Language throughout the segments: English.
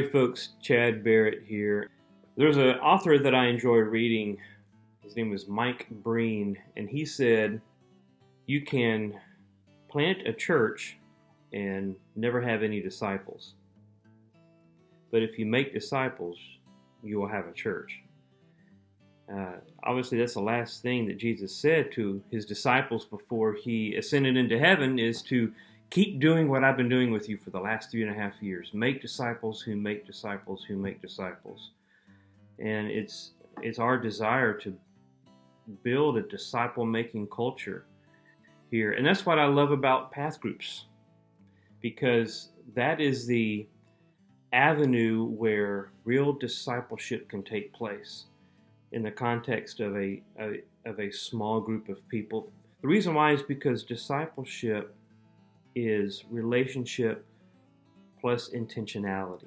Howdy folks, Chad Barrett here. There's an author that I enjoy reading. His name was Mike Breen, and he said, you can plant a church and never have any disciples. But if you make disciples, you will have a church. Obviously, that's the last thing that Jesus said to his disciples before he ascended into heaven, is to keep doing what I've been doing with you for the last 3.5 years. Make disciples who make disciples who make disciples. And it's our desire to build a disciple-making culture here. And that's what I love about path groups, because that is the avenue where real discipleship can take place in the context of a small group of people. The reason why is because discipleship is relationship plus intentionality.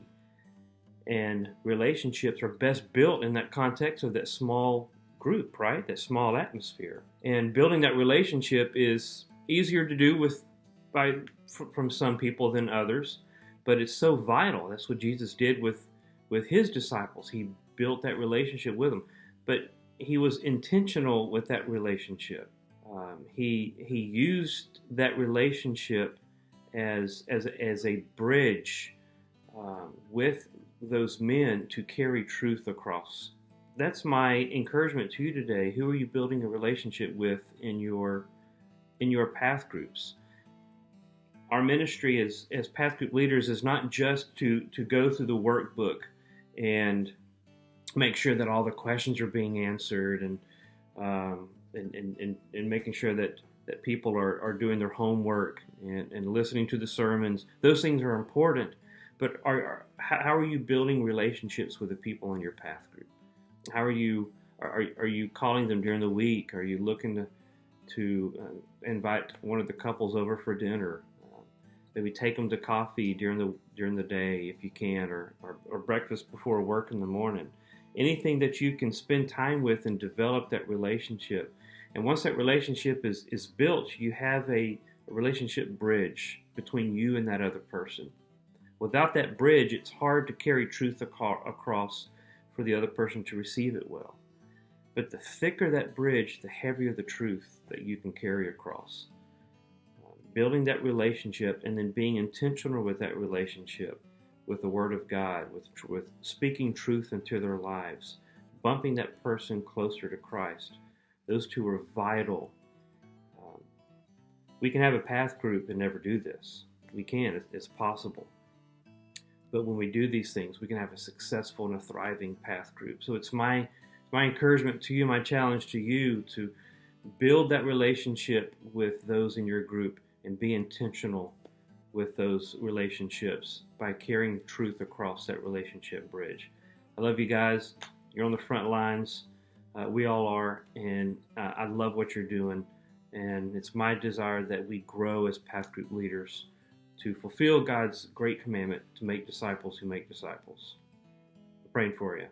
And relationships are best built in that context of that small group, right? That small atmosphere. And building that relationship is easier to do from some people than others, but it's so vital. That's what Jesus did with his disciples. He built that relationship with them, but he was intentional with that relationship. He used that relationship as a bridge with those men to carry truth across. That's my encouragement to you today. Who are you building a relationship with in your path groups? Our ministry as path group leaders is not just to go through the workbook and make sure that all the questions are being answered and making sure that people are doing their homework and listening to the sermons. Those things are important, but how are you building relationships with the people in your path group? How are you calling them during the week? Are you looking to invite one of the couples over for dinner? Maybe take them to coffee during the day if you can, or breakfast before work in the morning. Anything that you can spend time with and develop that relationship. And once that relationship is built, you have a relationship bridge between you and that other person. Without that bridge, it's hard to carry truth across for the other person to receive it well. But the thicker that bridge, the heavier the truth that you can carry across. Building that relationship and then being intentional with that relationship, with the Word of God, with speaking truth into their lives, bumping that person closer to Christ. Those two are vital. We can have a path group and never do this. We can. It's possible. But when we do these things, we can have a successful and a thriving path group. So it's my encouragement to you, my challenge to you, to build that relationship with those in your group and be intentional with those relationships by carrying truth across that relationship bridge. I love you guys. You're on the front lines. We all are, and I love what you're doing. And it's my desire that we grow as path group leaders to fulfill God's great commandment to make disciples who make disciples. I'm praying for you.